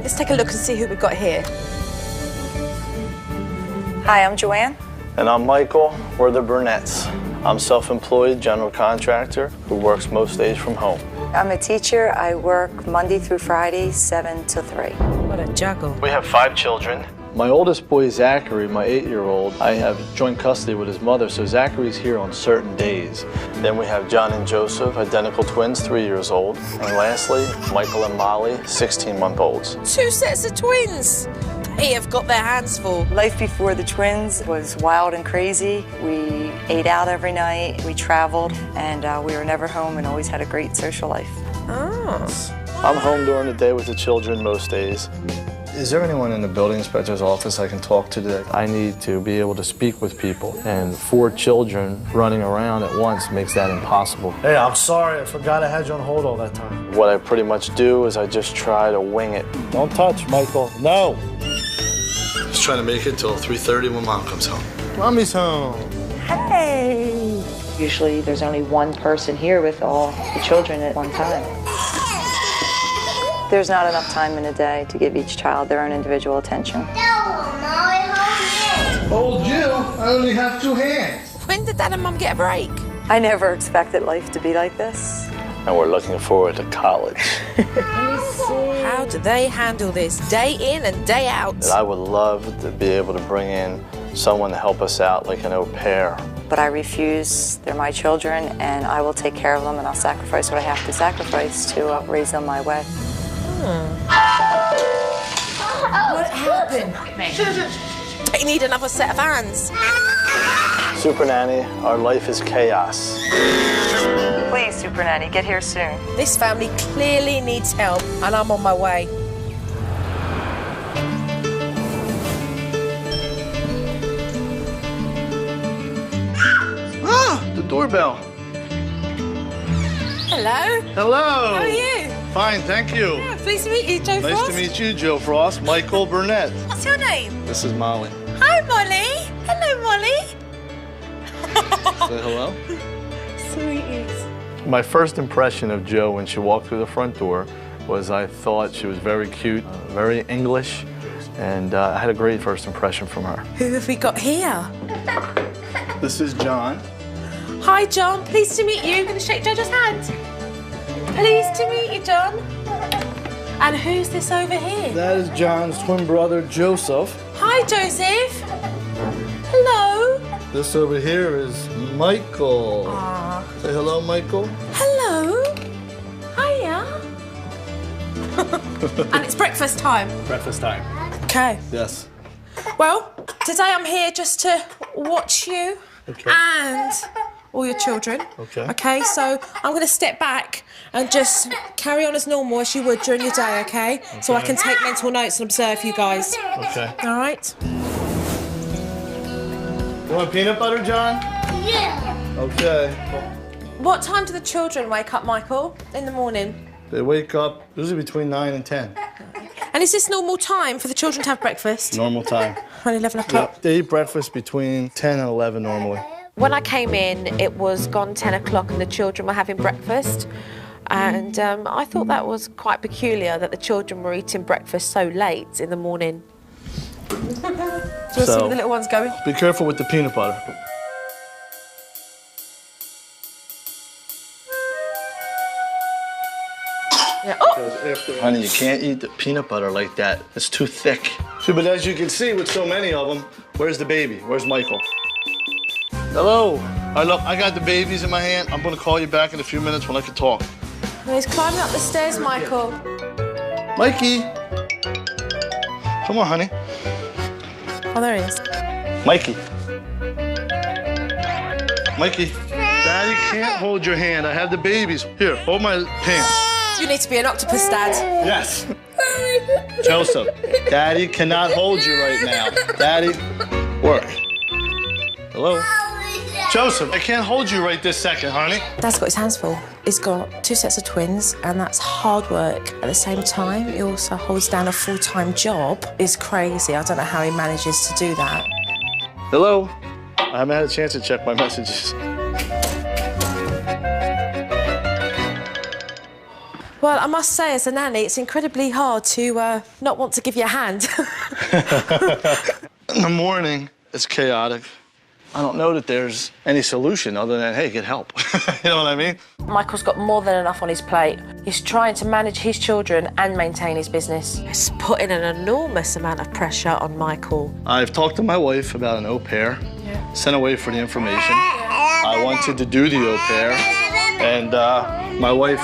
Let's take a look and see who we've got here. Hi, I'm Joanne. And I'm Michael. We're the Burnett's. I'm self-employed general contractor who works most days from home. I'm a teacher. I work Monday through Friday, 7 to 3. What a juggle. We have 5 children. My oldest boy, Zachary, my 8-year-old, I have joint custody with his mother, so Zachary's here on certain days. Then we have John and Joseph, identical twins, 3 years old. And lastly, Michael and Molly, 16-month-olds. 2 sets of twins. They have got their hands full. Life before the twins was wild and crazy. We ate out every night, we traveled, and we were never home and always had a great social life. Oh. I'm home during the day with the children most days. Is there anyone in the building inspector's office I can talk to today? I need to be able to speak with people, and 4 children running around at once makes that impossible. Hey, I'm sorry. I forgot I had you on hold all that time. What I pretty much do is I just try to wing it. Don't touch, Michael. No. Just trying to make it till 3:30 when Mom comes home. Mommy's home. Hey! Usually there's only one person here with all the children at one time. There's not enough time in a day to give each child their own individual attention. Hold you? I only have 2 hands. When did Dad and Mum get a break? I never expected life to be like this. And we're looking forward to college. How do they handle this day in and day out? I would love to be able to bring in someone to help us out, like an au pair. But I refuse. They're my children, and I will take care of them, and I'll sacrifice what I have to sacrifice to raise them my way. What happened? They need another set of hands. Supernanny, our life is chaos. Please, Supernanny, get here soon. This family clearly needs help, and I'm on my way. Ah, the doorbell. Hello. Hello. How are you? Fine, thank you. Yeah, pleased to meet you, Joe Frost. Nice to meet you, Joe Frost. Michael Burnett. What's your name? This is Molly. Hi, Molly. Hello, Molly. Say hello. Sweeties. My first impression of Jo when she walked through the front door was I thought she was very cute, very English, and I had a great first impression from her. Who have we got here? This is John. Hi, John. Pleased to meet you. I'm going to shake Jojo's hand. Pleased to meet you, John. And who's this over here? That is John's twin brother, Joseph. Hi, Joseph. Hello. This over here is Michael. Aww. Say hello, Michael. Hello. Hiya. And it's breakfast time. Breakfast time. Okay. Yes. Well, today I'm here just to watch you and all your children. Okay. Okay, so I'm going to step back and just carry on as normal as you would during your day, okay? So I can take mental notes and observe you guys. Okay. All right? You want peanut butter, John? Yeah. Okay. What time do the children wake up, Michael, in the morning? They wake up usually between 9 and 10. And is this normal time for the children to have breakfast? Normal time. Around 11 o'clock? Yep. They eat breakfast between 10 and 11 normally. When I came in, it was gone 10 o'clock and the children were having breakfast. And I thought that was quite peculiar that the children were eating breakfast so late in the morning. Do you want to see where the little one's going? Be careful with the peanut butter. Yeah. Oh! Honey, you can't eat the peanut butter like that. It's too thick. See, but as you can see, with so many of them, where's the baby? Where's Michael? Hello. I got the babies in my hand. I'm gonna call you back in a few minutes when I can talk. He's climbing up the stairs, Michael. Mikey. Come on, honey. Oh, there he is. Mikey. Mikey. Daddy can't hold your hand. I have the babies. Here, hold my pants. You need to be an octopus, Dad. Yes. Joseph, Daddy cannot hold you right now. Daddy, work. Hello? Joseph, I can't hold you right this second, honey. Dad's got his hands full. He's got 2 sets of twins, and that's hard work. At the same time, he also holds down a full-time job. It's crazy. I don't know how he manages to do that. Hello? I haven't had a chance to check my messages. Well, I must say, as a nanny, it's incredibly hard to not want to give you a hand. In the morning, it's chaotic. I don't know that there's any solution other than, hey, get help. You know what I mean? Michael's got more than enough on his plate. He's trying to manage his children and maintain his business. It's putting an enormous amount of pressure on Michael. I've talked to my wife about an au pair, sent away for the information. I wanted to do the au pair, and my wife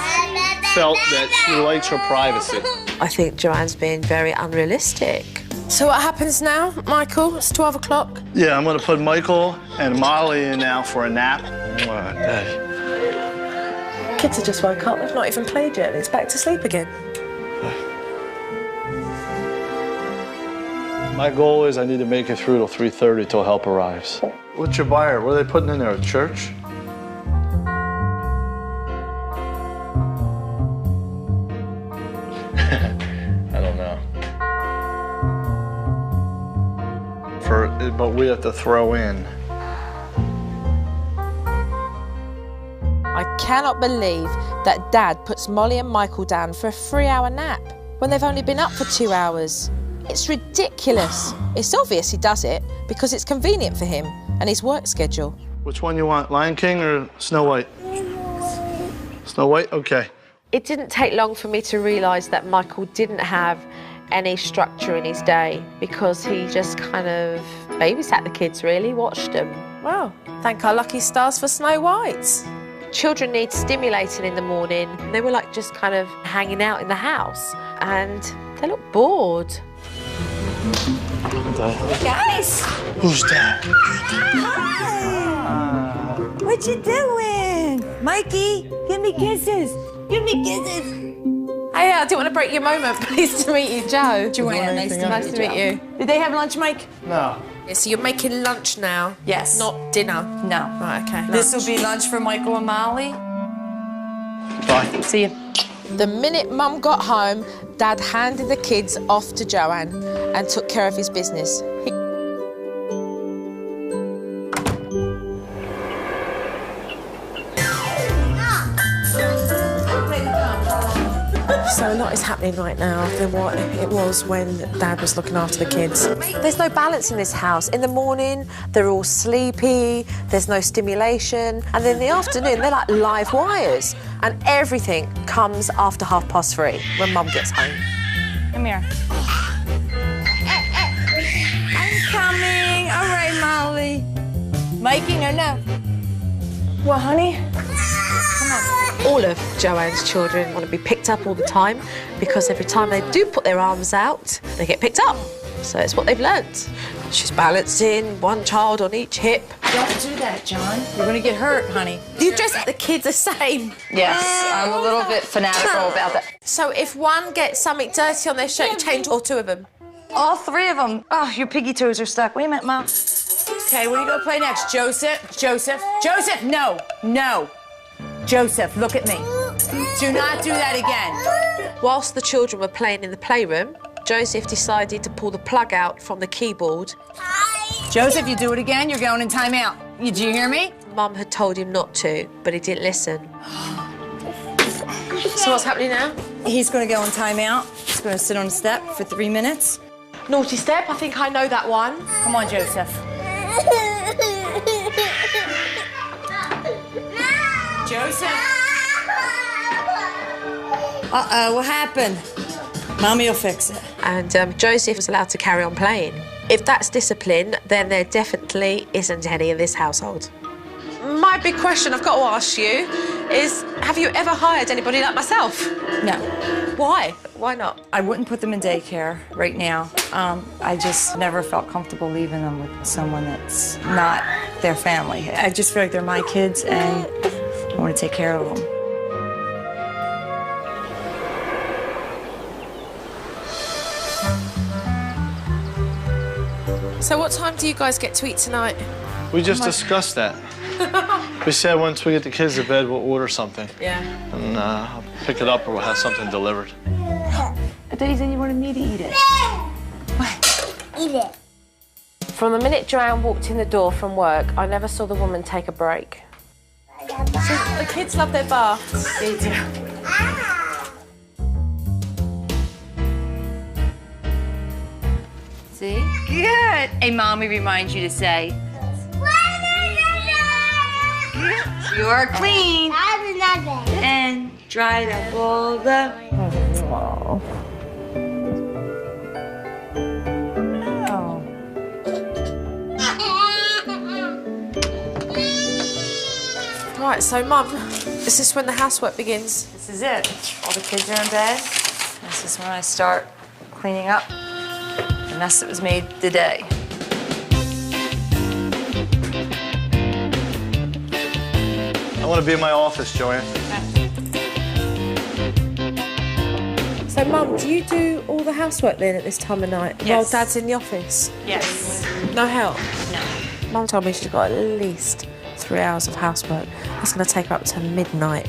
felt that she likes her privacy. I think Joanne's being very unrealistic. So what happens now, Michael? It's 12 o'clock. Yeah, I'm gonna put Michael and Molly in now for a nap. Daddy. Kids have just woke up. They've not even played yet. It's back to sleep again. My goal is I need to make it through till 3:30 till help arrives. What's your buyer? What are they putting in there, a church? I don't know. But we have to throw in. I cannot believe that Dad puts Molly and Michael down for a 3-hour nap when they've only been up for 2 hours. It's ridiculous. It's obvious he does it because it's convenient for him and his work schedule. Which one you want, Lion King or Snow White? Snow White? Okay. It didn't take long for me to realise that Michael didn't have any structure in his day because he just kind of babysat the kids, really, watched them. Well, thank our lucky stars for Snow White. Children need stimulating in the morning. They were like just kind of hanging out in the house and they look bored. Guys! Who's that? What you doing? Mikey, give me kisses. Give me kisses. Hey, I didn't want to break your moment. Pleased to meet you, Joe. Joanne, nice to meet you. Did they have lunch, Mike? No. Yeah, so you're making lunch now? Yes. Not dinner? No. Right, okay. This will be lunch for Michael and Molly. Bye. See you. The minute Mum got home, Dad handed the kids off to Joanne and took care of his business. So a lot is happening right now than what it was when Dad was looking after the kids. There's no balance in this house. In the morning, they're all sleepy, there's no stimulation, and then in the afternoon, they're like live wires. And everything comes after 3:30 when Mum gets home. Come here. I'm coming. All right, Molly. Mikey, no. Well, honey? All of Joanne's children want to be picked up all the time because every time they do put their arms out, they get picked up. So it's what they've learnt. She's balancing one child on each hip. Don't do that, John. You're going to get hurt, honey. You dress the kids the same. Yes, I'm a little bit fanatical about that. So if one gets something dirty on their shirt, you change all 2 of them. All 3 of them. Oh, your piggy toes are stuck. Wait a minute, Mom. Okay, what are you going to play next? Joseph, no. Joseph, look at me. Do not do that again. Whilst the children were playing in the playroom, Joseph decided to pull the plug out from the keyboard. Joseph, you do it again, you're going in timeout. Do you hear me? Mum had told him not to, but he didn't listen. So what's happening now? He's going to go in timeout. He's going to sit on a step for 3 minutes. Naughty step, I think I know that one. Come on, Joseph. Joseph. Uh-oh, what happened? Mommy will fix it. And Joseph was allowed to carry on playing. If that's discipline, then there definitely isn't any in this household. My big question I've got to ask you is, have you ever hired anybody like myself? No. Why? Why not? I wouldn't put them in daycare right now. I just never felt comfortable leaving them with someone that's not their family. I just feel like they're my kids and I want to take care of them. So what time do you guys get to eat tonight? We just discussed that. We said once we get the kids to bed, we'll order something. Yeah. And I'll pick it up or we'll have something delivered. I thought you said you wanted me to eat it. What? Eat it. From the minute Joanne walked in the door from work, I never saw the woman take a break. So the kids love their baths. They do. what a mommy reminds you to say. You are clean. And dried up all the... Right, so Mum, is this when the housework begins? This is it. All the kids are in bed. This is when I start cleaning up the mess that was made today. I want to be in my office, Joanne. So Mum, do you do all the housework then at this time of night? Yes. While Dad's in the office? Yes. No help? No. Mum told me she's got at least 3 hours of housework. That's going to take her up to midnight.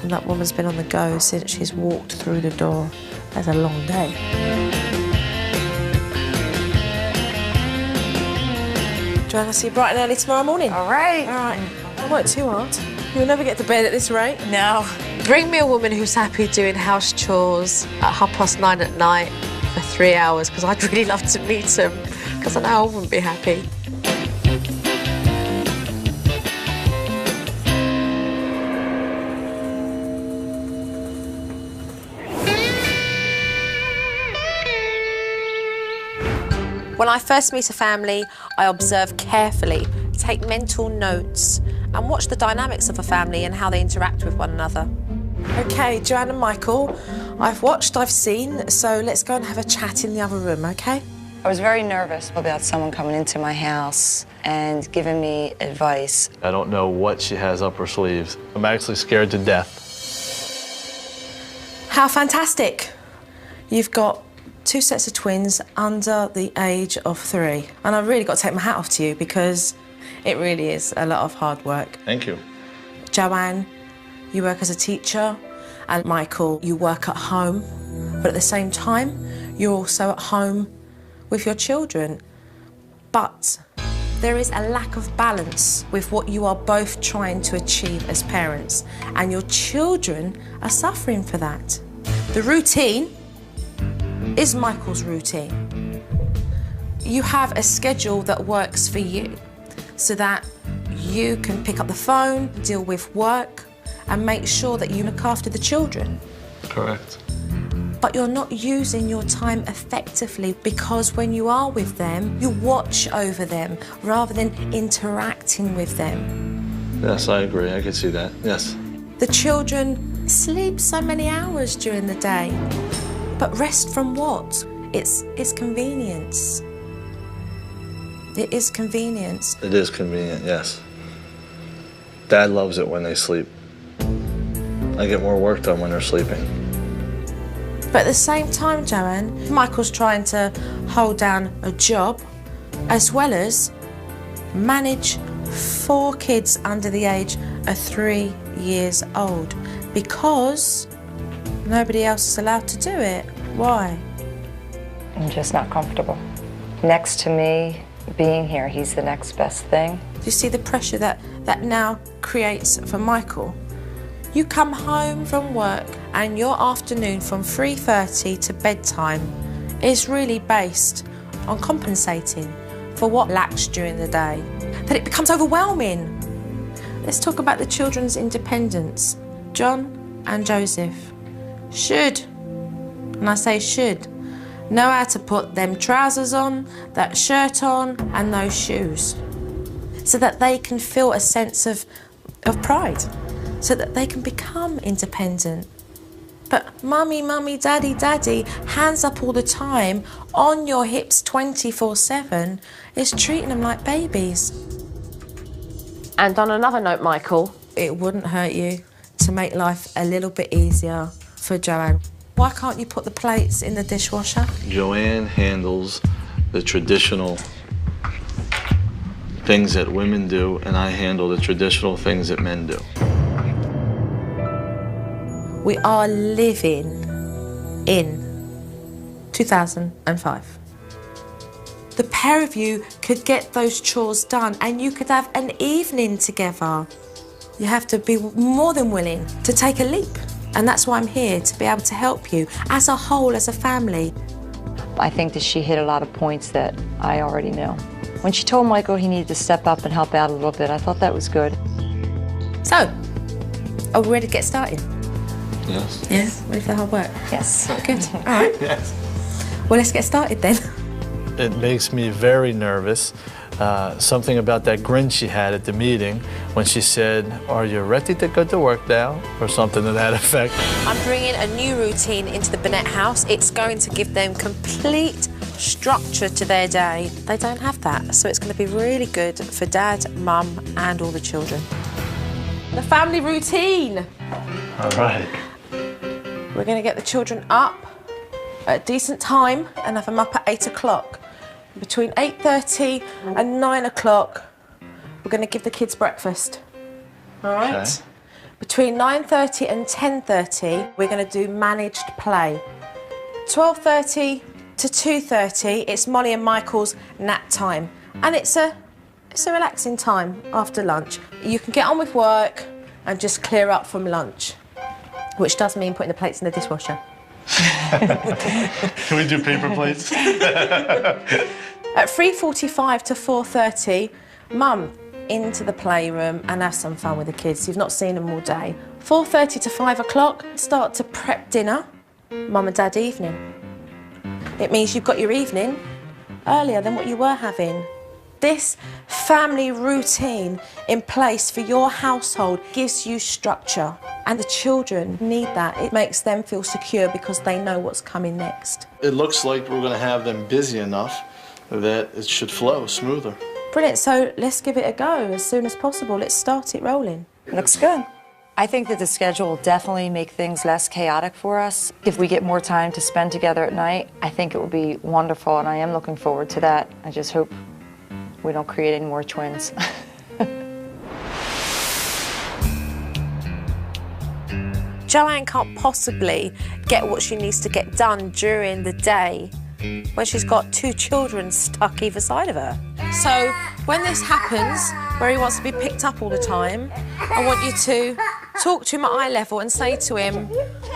And that woman's been on the go since she's walked through the door. That's a long day. Joanne, I'll see you bright and early tomorrow morning. All right. All right. Don't work too hard. You'll never get to bed at this rate. No. Bring me a woman who's happy doing house chores at 9:30 at night for 3 hours, because I'd really love to meet him, because I know I wouldn't be happy. When I first meet a family, I observe carefully, take mental notes, and watch the dynamics of a family and how they interact with one another. OK, Joanne and Michael, I've watched, I've seen, so let's go and have a chat in the other room, OK? I was very nervous about someone coming into my house and giving me advice. I don't know what she has up her sleeves. I'm actually scared to death. How fantastic. You've got 2 sets of twins under the age of 3. And I've really got to take my hat off to you, because it really is a lot of hard work. Thank you. Joanne, you work as a teacher, and Michael, you work at home. But at the same time, you're also at home with your children. But there is a lack of balance with what you are both trying to achieve as parents, and your children are suffering for that. The routine is Michael's routine. You have a schedule that works for you, so that you can pick up the phone, deal with work, and make sure that you look after the children. Correct. But you're not using your time effectively, because when you are with them, you watch over them rather than interacting with them. Yes, I agree. I can see that. Yes. The children sleep so many hours during the day. But rest from what? It's convenience. It is convenience. It is convenient, yes. Dad loves it when they sleep. I get more work done when they're sleeping. But at the same time, Joanne, Michael's trying to hold down a job as well as manage 4 kids under the age of 3 years old, because nobody else is allowed to do it. Why? I'm just not comfortable. Next to me, being here, he's the next best thing. Do you see the pressure that now creates for Michael? You come home from work and your afternoon from 3:30 to bedtime is really based on compensating for what lacks during the day. That it becomes overwhelming. Let's talk about the children's independence. John and Joseph should, and I say should, know how to put them trousers on, that shirt on, and those shoes, so that they can feel a sense of pride, so that they can become independent. But mummy, mummy, daddy, daddy, hands up all the time, on your hips 24/7, is treating them like babies. And on another note, Michael, It wouldn't hurt you to make life a little bit easier for Joanne. Why can't you put the plates in the dishwasher? Joanne handles the traditional things that women do, and I handle the traditional things that men do. We are living in 2005. The pair of you could get those chores done and you could have an evening together. You have to be more than willing to take a leap. And that's why I'm here, to be able to help you as a whole, as a family. I think that she hit a lot of points that I already knew. When she told Michael he needed to step up and help out a little bit, I thought that was good. So, are we ready to get started? Yes. Yeah, ready for the hard work? Yes. Good, all right. Yes. Well, let's get started then. It makes me very nervous. Something about that grin she had at the meeting when she said, "Are you ready to go to work now?" or something to that effect. I'm bringing a new routine into the Burnett house. It's going to give them complete structure to their day. They don't have that, so it's going to be really good for Dad, Mum, and all the children. The family routine. All right. We're going to get the children up at a decent time and have them up at 8 o'clock. Between 8:30 and 9 o'clock, we're going to give the kids breakfast. All right? Okay. Between 9:30 and 10:30, we're going to do managed play. 12:30 to 2:30, it's Molly and Michael's nap time. And it's a relaxing time after lunch. You can get on with work and just clear up from lunch, which does mean putting the plates in the dishwasher. Can we do paper plates? At 3:45 to 4:30, Mum into the playroom and have some fun with the kids. You've not seen them all day. 4:30 to 5 o'clock, start to prep dinner. Mum and Dad evening. It means you've got your evening earlier than what you were having. This family routine in place for your household gives you structure, and the children need that. It makes them feel secure because they know what's coming next. It looks like we're going to have them busy enough that it should flow smoother. Brilliant, so let's give it a go as soon as possible. Let's start it rolling. Looks good. I think that the schedule will definitely make things less chaotic for us. If we get more time to spend together at night, I think it will be wonderful, and I am looking forward to that. I just hope we don't create any more twins. Joanne can't possibly get what she needs to get done during the day when she's got 2 children stuck either side of her. So when this happens, where he wants to be picked up all the time, I want you to talk to him at eye level and say to him,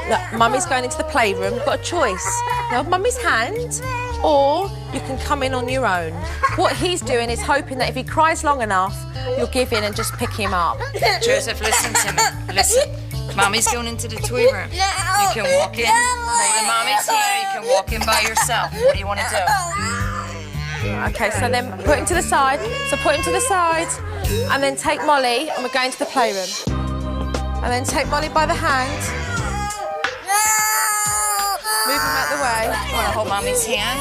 look, Mummy's going into the playroom, you've got a choice. You have Mummy's hand, or you can come in on your own. What he's doing is hoping that if he cries long enough, you'll give in and just pick him up. Joseph, listen to me. Listen. Mommy's going into the toy room. You can walk in, holding Mommy's hand. You can walk in by yourself. What do you want to do? Okay, so then put him to the side. So put him to the side, and then take Molly, and we're going to the playroom. And then take Molly by the hand. Move him out the way. You want to hold Mommy's hand?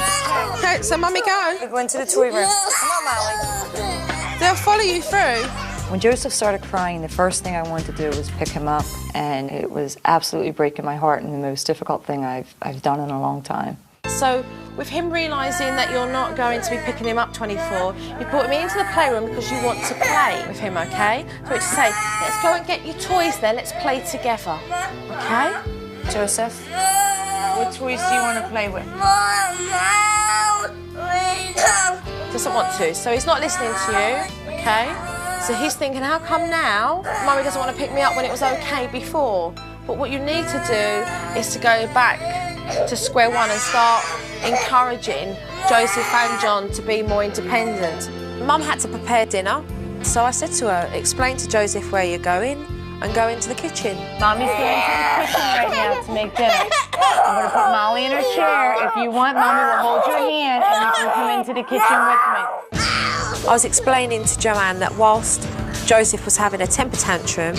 Okay, so Mummy, go. We're going to the toy room. Come on, Molly. They'll follow you through. When Joseph started crying, the first thing I wanted to do was pick him up, and it was absolutely breaking my heart and the most difficult thing I've done in a long time. So with him realising that you're not going to be picking him up 24, you brought him into the playroom because you want to play with him, okay? So it's to say, let's go and get your toys there, let's play together, okay? Joseph, what toys do you want to play with? Doesn't want to, so he's not listening to you, okay? So he's thinking, how come now Mummy doesn't want to pick me up when it was okay before? But what you need to do is to go back to square one and start encouraging Joseph and John to be more independent. Mum had to prepare dinner, so I said to her, explain to Joseph where you're going and go into the kitchen. Mommy's going to the kitchen right now to make dinner. I'm going to put Molly in her chair. If you want, Mommy will hold your hand and you can come into the kitchen with me. I was explaining to Joanne that whilst Joseph was having a temper tantrum,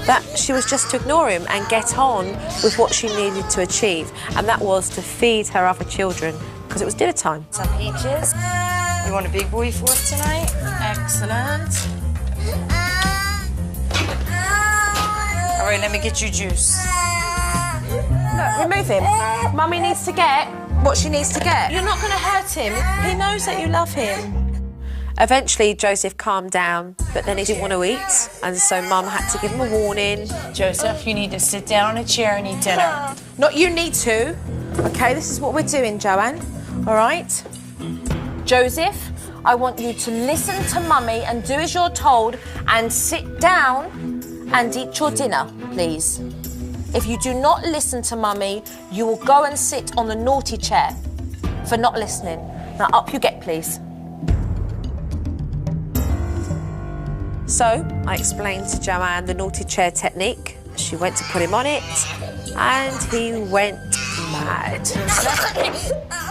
that she was just to ignore him and get on with what she needed to achieve, and that was to feed her other children, because it was dinner time. Some peaches. You want a big boy for us tonight? Excellent. All right, let me get you juice. Look, remove him. Mummy needs to get what she needs to get. You're not going to hurt him. He knows that you love him. Eventually, Joseph calmed down, but then he didn't want to eat, and so Mum had to give him a warning. Joseph, you need to sit down in a chair and eat dinner. Not you need to. Okay, this is what we're doing, Joanne. All right? Joseph, I want you to listen to Mummy and do as you're told and sit down and eat your dinner, please. If you do not listen to Mummy, you will go and sit on the naughty chair. for not listening. Now up you get, please. So I explained to Joanne the naughty chair technique. She went to put him on it and he went mad.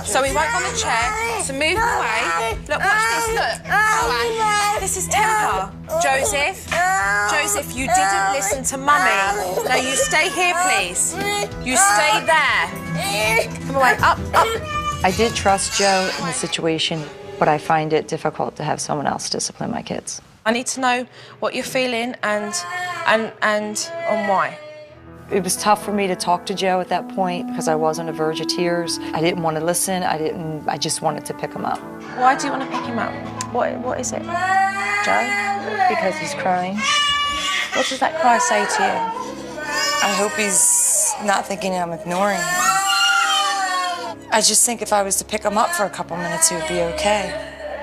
So he won't go on the chair, so move him away. Look, watch this, look. Joanne, this is temper. Joseph, you didn't listen to Mummy. Now you stay here, please. You stay there. Come away, up. I did trust Joe in the situation, but I find it difficult to have someone else discipline my kids. I need to know what you're feeling and on why. It was tough for me to talk to Joe at that point because I was on the verge of tears. I didn't want to listen. I just wanted to pick him up. Why do you want to pick him up? What is it, Joe? Because he's crying. What does that cry say to you? I hope he's not thinking I'm ignoring him. I just think if I was to pick him up for a couple minutes, he would be okay.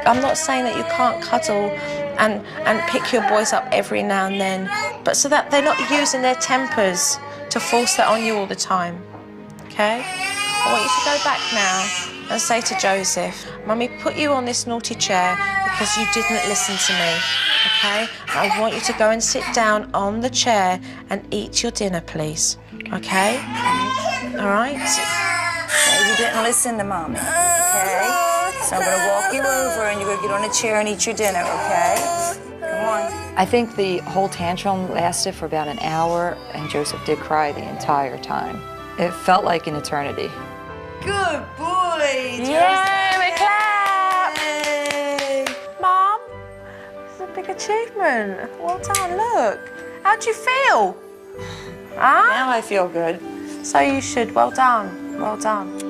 I'm not saying that you can't cuddle and pick your boys up every now and then, but so that they're not using their tempers to force that on you all the time, okay? I want you to go back now and say to Joseph, Mummy put you on this naughty chair because you didn't listen to me, okay? I want you to go and sit down on the chair and eat your dinner, please, okay? All right? So you didn't listen to Mommy, okay? So I'm gonna walk you over and you're gonna get on a chair and eat your dinner, okay? Come on. I think the whole tantrum lasted for about an hour, and Joseph did cry the entire time. It felt like an eternity. Good boy, Joseph. Yeah, we clap! Mom, this is a big achievement. Well done, look. How'd you feel? Huh? Now I feel good. So you should. Well done. Well done.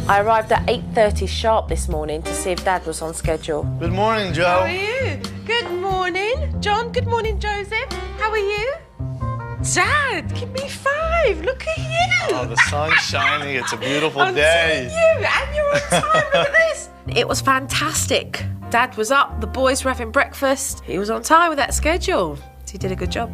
I arrived at 8:30 sharp this morning to see if Dad was on schedule. Good morning, Joe. How are you? Good morning, John. Good morning, Joseph. How are you? Dad, give me 5. Look at you. Oh, the sun's shining. It's a beautiful I'm day. seeing you, and you're on time. Look at this. It was fantastic. Dad was up, the boys were having breakfast. He was on time with that schedule. He did a good job.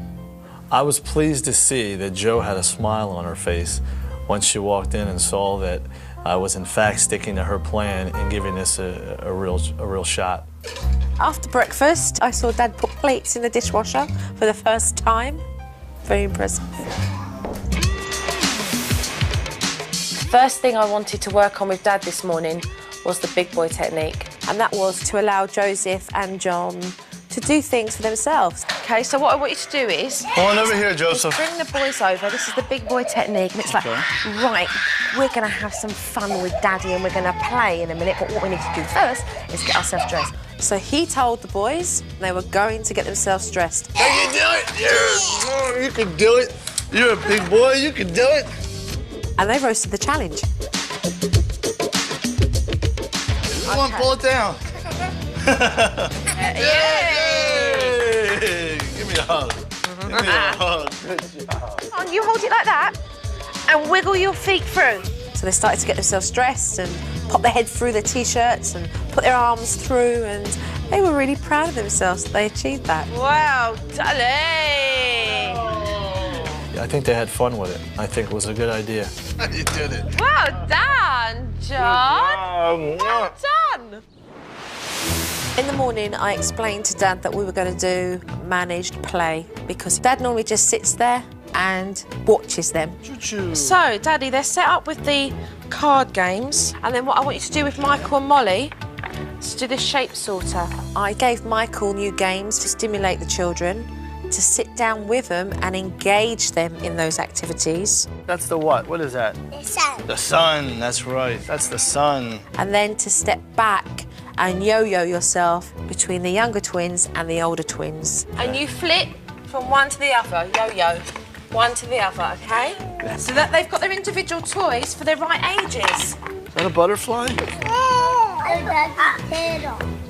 I was pleased to see that Joe had a smile on her face once she walked in and saw that I was in fact sticking to her plan and giving this a real shot. After breakfast, I saw Dad put plates in the dishwasher for the first time. Very impressive. First thing I wanted to work on with Dad this morning was the big boy technique, and that was to allow Joseph and John to do things for themselves. Okay, so what I want you to do is... Come on over here, Joseph. Bring the boys over. This is the big boy technique, and it's like, right, we're going to have some fun with Daddy and we're going to play in a minute, but what we need to do first is get ourselves dressed. So he told the boys they were going to get themselves dressed. You can do it. Yeah. You can do it. You're a big boy. You can do it. And they roasted the challenge. Come on, pull it down. Yay! Give me a hug. Give me a hug. Good job. Come on, you hold it like that and wiggle your feet through. So they started to get themselves dressed and pop their head through their T-shirts and put their arms through, and they were really proud of themselves that they achieved that. Wow, Dolly! I think they had fun with it. I think it was a good idea. You did it. Well done, John. Well done. In the morning, I explained to Dad that we were going to do managed play because Dad normally just sits there and watches them. Choo-choo. So, Daddy, they're set up with the card games, and then what I want you to do with Michael and Molly is to do the shape sorter. I gave Michael new games to stimulate the children, to sit down with them and engage them in those activities. That's the what? What is that? The sun. The sun. That's right. That's the sun. And then to step back and yo-yo yourself between the younger twins and the older twins. And you flip from one to the other, yo-yo, one to the other, okay? So that they've got their individual toys for their right ages. Is that a butterfly?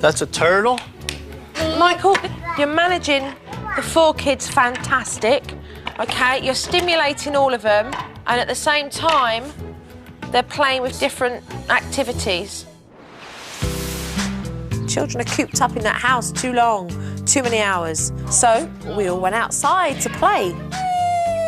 That's That's a a turtle. turtle? Michael, you're managing the 4 kids fantastic, okay? You're stimulating all of them, and at the same time, they're playing with different activities. Children are cooped up in that house too long, too many hours. So we all went outside to play.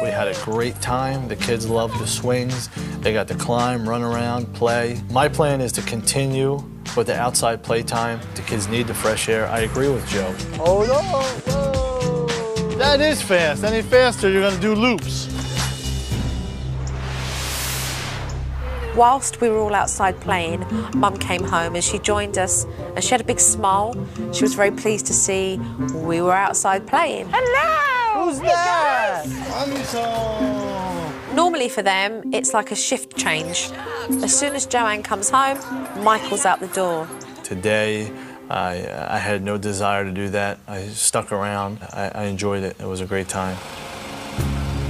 We had a great time. The kids loved the swings. They got to climb, run around, play. My plan is to continue with the outside playtime. The kids need the fresh air. I agree with Joe. Oh no! Whoa. That is fast. Any faster, you're gonna do loops. Whilst we were all outside playing, Mum came home and she joined us and she had a big smile. She was very pleased to see we were outside playing. Hello! Who's that? Normally for them, it's like a shift change. As soon as Joanne comes home, Michael's out the door. Today, I had no desire to do that. I stuck around. I enjoyed it. It was a great time.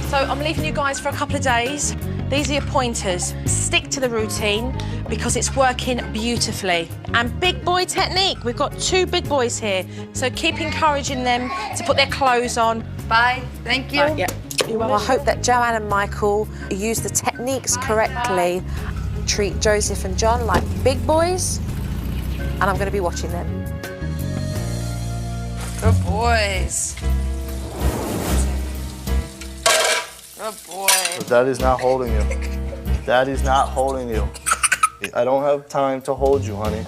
So I'm leaving you guys for a couple of days. These are your pointers. Stick to the routine because it's working beautifully. And big boy technique. We've got 2 big boys here. So keep encouraging them to put their clothes on. Bye. Thank you. Yeah. Well, I hope that Joanne and Michael use the techniques correctly, treat Joseph and John like big boys, and I'm going to be watching them. Good boys. Good boy. But Daddy's not holding you. Daddy's not holding you. I don't have time to hold you, honey.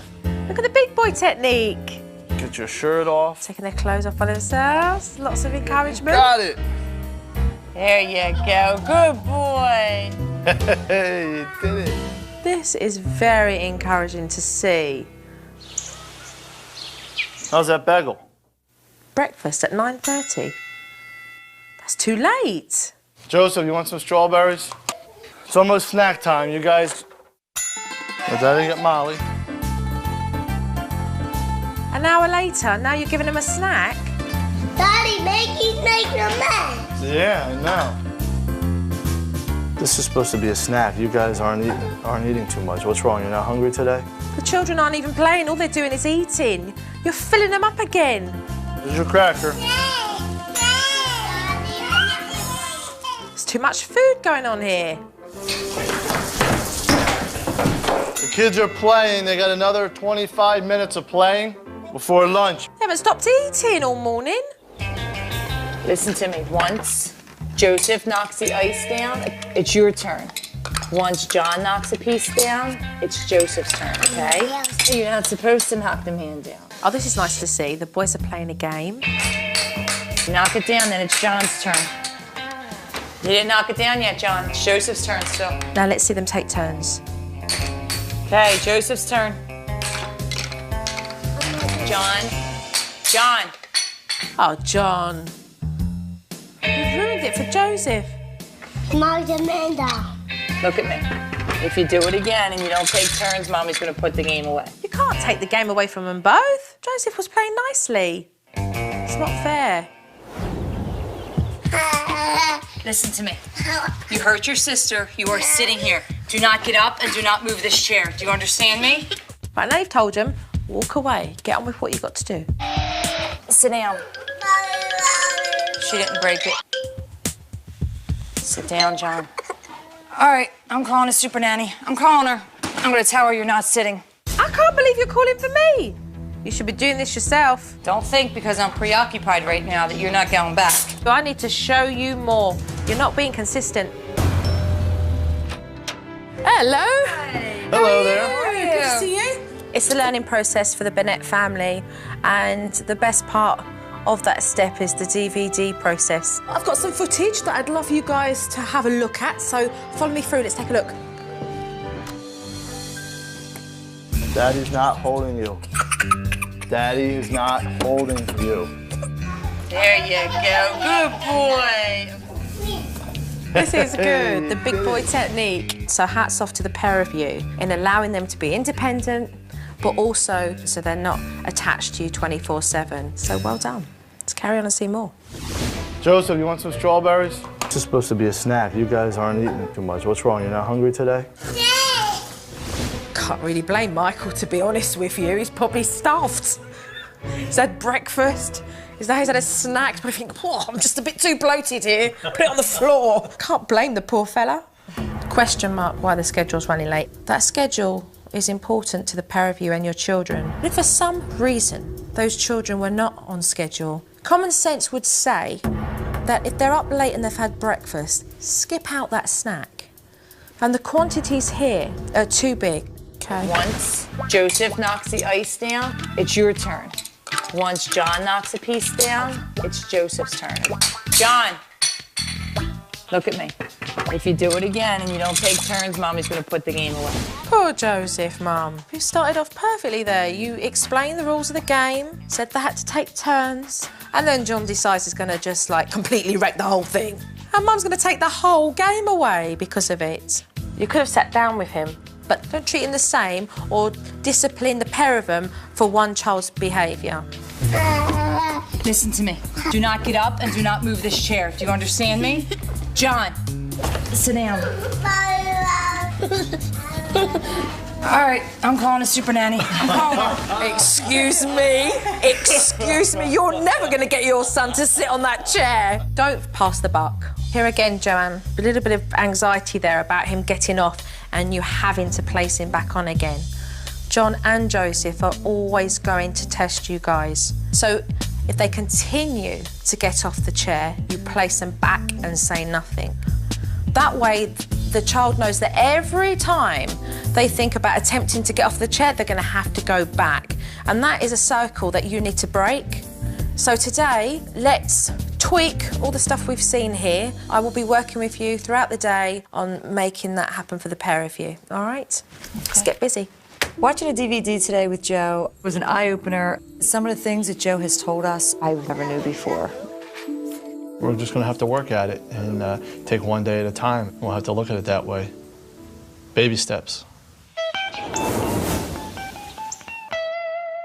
Look at the big boy technique. Get your shirt off. Taking their clothes off by themselves. Lots of encouragement. Got it. There you go. Good boy. Hey, you did it. This is very encouraging to see. How's that bagel? Breakfast at 9:30. That's too late. Joseph, you want some strawberries? It's almost snack time, you guys. Well, Daddy got Molly. An hour later, now you're giving them a snack? Daddy, he's making a mess. Yeah, I know. This is supposed to be a snack. You guys aren't eating too much. What's wrong? You're not hungry today? The children aren't even playing. All they're doing is eating. You're filling them up again. Here's your cracker. There's too much food going on here. The kids are playing. They got another 25 minutes of playing before lunch. They haven't stopped eating all morning. Listen to me. Once Joseph knocks the ice down, it's your turn. Once John knocks a piece down, it's Joseph's turn, okay? You're not supposed to knock the man down. Oh, this is nice to see. The boys are playing a game. Knock it down, then it's John's turn. You didn't knock it down yet, John. It's Joseph's turn still. Now let's see them take turns. Okay, Joseph's turn. John. John. Oh, John. You've ruined it for Joseph. Knock the man down. Look at me. If you do it again and you don't take turns, Mommy's gonna put the game away. You can't take the game away from them both. Joseph was playing nicely. It's not fair. Listen to me. You hurt your sister. You are sitting here. Do not get up and do not move this chair. Do you understand me? Right, now you've told them, walk away. Get on with what you've got to do. Sit down. She didn't break it. Sit down, John. All right, I'm calling a super nanny. I'm calling her. I'm gonna tell her you're not sitting. I can't believe you're calling for me. You should be doing this yourself. Don't think because I'm preoccupied right now that you're not going back. I need to show you more. You're not being consistent. Hello. Hi. Hello there. Good to see you. It's the learning process for the Bennett family, and the best part of that step is the DVD process. I've got some footage that I'd love you guys to have a look at, so follow me through. Let's take a look. Daddy's not holding you. Daddy is not holding you. There you go. Good boy. This is good, the big boy technique. So hats off to the pair of you in allowing them to be independent, but also so they're not attached to you 24/7. So well done. Let's carry on and see more. Joseph, you want some strawberries? This is supposed to be a snack. You guys aren't eating too much. What's wrong? You're not hungry today? Can't really blame Michael, to be honest with you. He's probably starved. He's had breakfast. He's had a snack, but I think, oh, I'm just a bit too bloated here. Put it on the floor. Can't blame the poor fella. Question mark why the schedule's running late. That schedule is important to the pair of you and your children. If for some reason those children were not on schedule, common sense would say that if they're up late and they've had breakfast, skip out that snack. And the quantities here are too big. Okay. Once Joseph knocks the ice down, it's your turn. Once John knocks a piece down, it's Joseph's turn. John, look at me. If you do it again and you don't take turns, Mommy's gonna put the game away. Poor Joseph, Mum. You started off perfectly there. You explained the rules of the game, said they had to take turns, and then John decides he's gonna just like completely wreck the whole thing. And Mum's gonna take the whole game away because of it. You could have sat down with him. But don't treat him the same or discipline the pair of them for one child's behaviour. Listen to me. Do not get up and do not move this chair. Do you understand me? John, sit down. All right, I'm calling a super nanny. I'm calling her. Excuse me? Excuse me? You're never going to get your son to sit on that chair. Don't pass the buck. Here again, Joanne, a little bit of anxiety there about him getting off and you having to place him back on again. John and Joseph are always going to test you guys. So if they continue to get off the chair, you place them back and say nothing. That way, the child knows that every time they think about attempting to get off the chair, they're going to have to go back. And that is a circle that you need to break. So today, let's tweak all the stuff we've seen here. I will be working with you throughout the day on making that happen for the pair of you, all right? Okay. Let's get busy. Watching a DVD today with Joe was an eye-opener. Some of the things that Joe has told us, I never knew before. We're just going to have to work at it and take one day at a time. We'll have to look at it that way. Baby steps.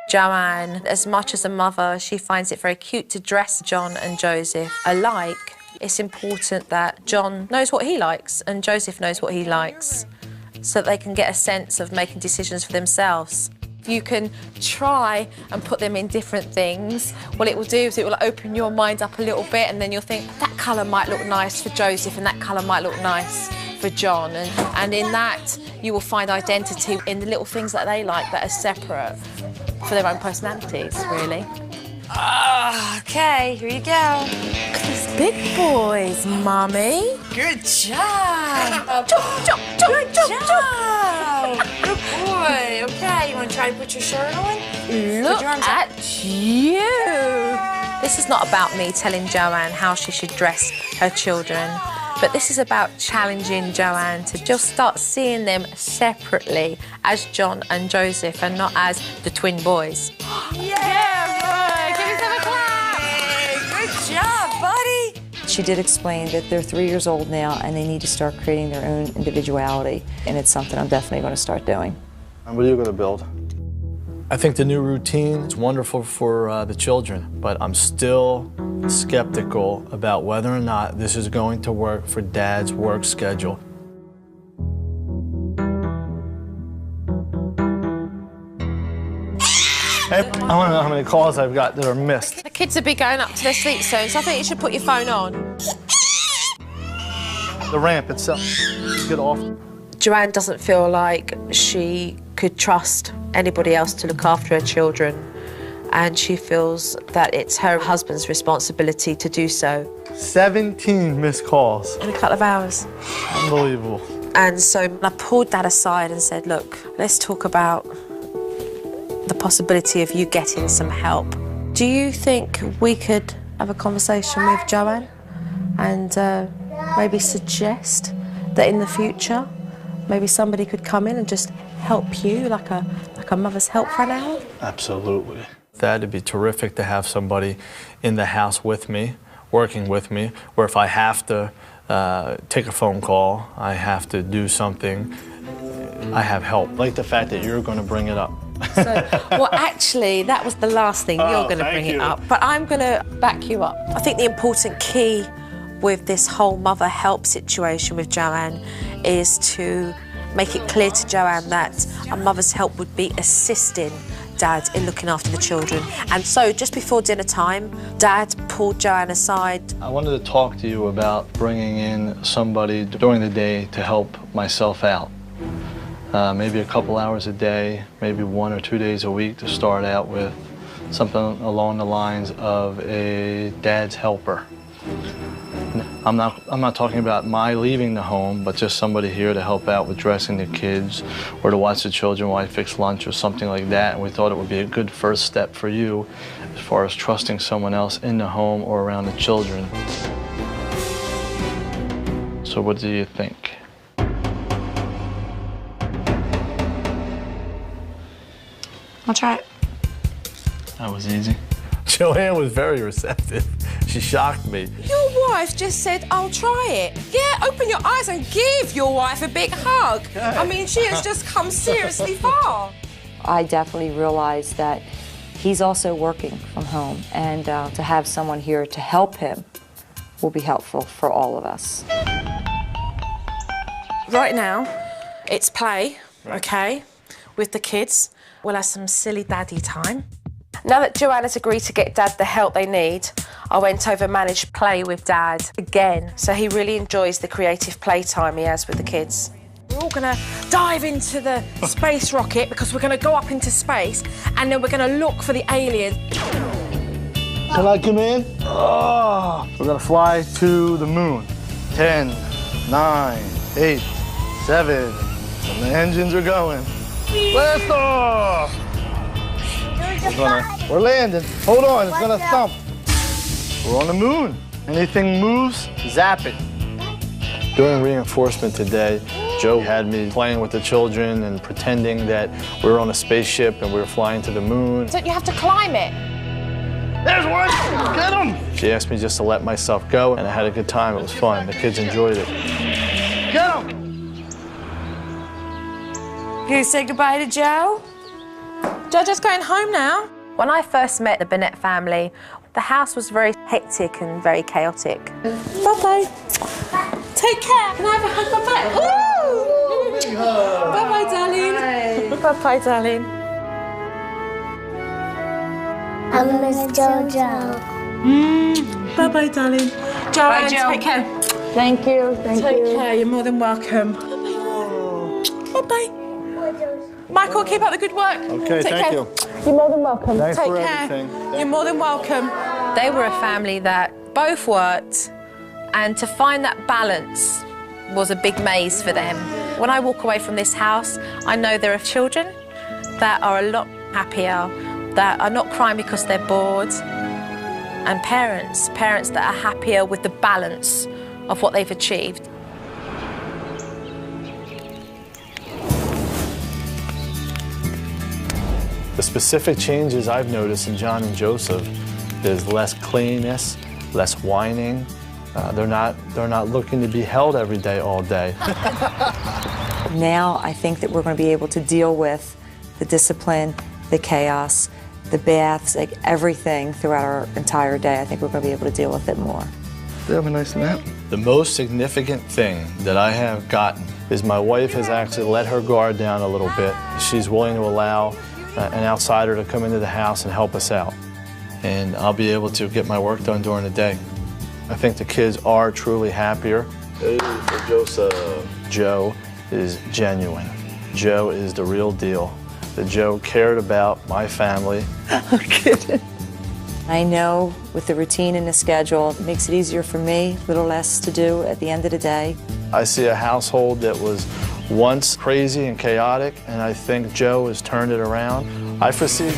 Joanne, as much as a mother, she finds it very cute to dress John and Joseph alike. It's important that John knows what he likes and Joseph knows what he likes so that they can get a sense of making decisions for themselves. You can try and put them in different things. What it will do is it will open your mind up a little bit and then you'll think, that colour might look nice for Joseph and that colour might look nice for John. And in that, you will find identity in the little things that they like that are separate for their own personalities, really. Okay, here you go. These big boys, Mummy. Good job. Good job. Good boy. Okay, you want to try to put your shirt on? Look at you. This is not about me telling Joanne how she should dress her children, but this is about challenging Joanne to just start seeing them separately as John and Joseph and not as the twin boys. Yeah, boy. Give yourself a clap. Hey, good job, buddy. She did explain that they're 3 years old now and they need to start creating their own individuality, and it's something I'm definitely going to start doing. And what are you going to build? I think the new routine is wonderful for the children, but I'm still skeptical about whether or not this is going to work for Dad's work schedule. Hey, I want to know how many calls I've got that are missed. The kids will be going up to their sleep soon, so I think you should put your phone on. The ramp itself. Get off. Joanne doesn't feel like she could trust anybody else to look after her children, and she feels that it's her husband's responsibility to do so. 17 missed calls. In a couple of hours. Unbelievable. And so I pulled Dad aside and said, look, let's talk about the possibility of you getting some help. Do you think we could have a conversation with Joanne and maybe suggest that in the future maybe somebody could come in and just help you like a mother's help for an hour? Absolutely. That'd be terrific to have somebody in the house with me, working with me, where if I have to take a phone call, I have to do something, I have help. I like the fact that you're going to bring it up. Well, actually, that was the last thing. You're going to bring it up, but I'm going to back you up. I think the important key with this whole mother help situation with Joanne is to make it clear to Joanne that a mother's help would be assisting Dad in looking after the children. And so just before dinner time, Dad pulled Joanne aside. I wanted to talk to you about bringing in somebody during the day to help myself out. Maybe a couple hours a day, maybe 1 or 2 days a week to start out with, something along the lines of a dad's helper. I'm not talking about my leaving the home, but just somebody here to help out with dressing the kids or to watch the children while I fix lunch or something like that. And we thought it would be a good first step for you as far as trusting someone else in the home or around the children. So what do you think? I'll try it. That was easy. Joanne was very receptive. She shocked me. Your wife just said, I'll try it. Yeah, open your eyes and give your wife a big hug. I mean, she has just come seriously far. I definitely realized that he's also working from home, and to have someone here to help him will be helpful for all of us. Right now, it's play, okay, with the kids. We'll have some silly daddy time. Now that Joanna's agreed to get Dad the help they need, I went over and managed play with Dad again. So he really enjoys the creative playtime he has with the kids. We're all gonna dive into the space rocket because we're gonna go up into space and then we're gonna look for the alien. Can I come in? Oh, we're gonna fly to the moon. 10, 9, 8, 7, and the engines are going. Blast off! We're landing. Hold on, it's gonna thump. We're on the moon. Anything moves, zap it. During reinforcement today, Joe had me playing with the children and pretending that we were on a spaceship and we were flying to the moon. Don't you have to climb it? There's one! Get him! She asked me just to let myself go, and I had a good time. It was fun. The kids enjoyed it. Get him! You say goodbye to Joe? Jojo's going home now. When I first met the Burnett family, the house was very hectic and very chaotic. Bye-bye. Take care. Can I have a hug? Bye-bye. Bye-bye, darling. Bye-bye, darling. I miss Jojo. Bye-bye, darling. Joanne, Joe. take care. Thank you. Take care. You're more than welcome. Bye-bye. Michael, keep up the good work. Okay, Take thank care. you. You're more than welcome. Thanks Take for care. everything. You're more than welcome. They were a family that both worked, and to find that balance was a big maze for them. When I walk away from this house, I know there are children that are a lot happier, that are not crying because they're bored, and parents that are happier with the balance of what they've achieved. The specific changes I've noticed in John and Joseph is less clinginess, less whining. They're not looking to be held every day, all day. Now I think that we're going to be able to deal with the discipline, the chaos, the baths, like everything throughout our entire day. I think we're going to be able to deal with it more. They have a nice nap. The most significant thing that I have gotten is my wife has actually let her guard down a little bit. She's willing to allow an outsider to come into the house and help us out. And I'll be able to get my work done during the day. I think the kids are truly happier. Hey, for Joseph. Joe is genuine. Joe is the real deal. That Joe cared about my family. I'm kidding. I know with the routine and the schedule, it makes it easier for me, a little less to do at the end of the day. I see a household that was once crazy and chaotic, and I think Joe has turned it around. I foresee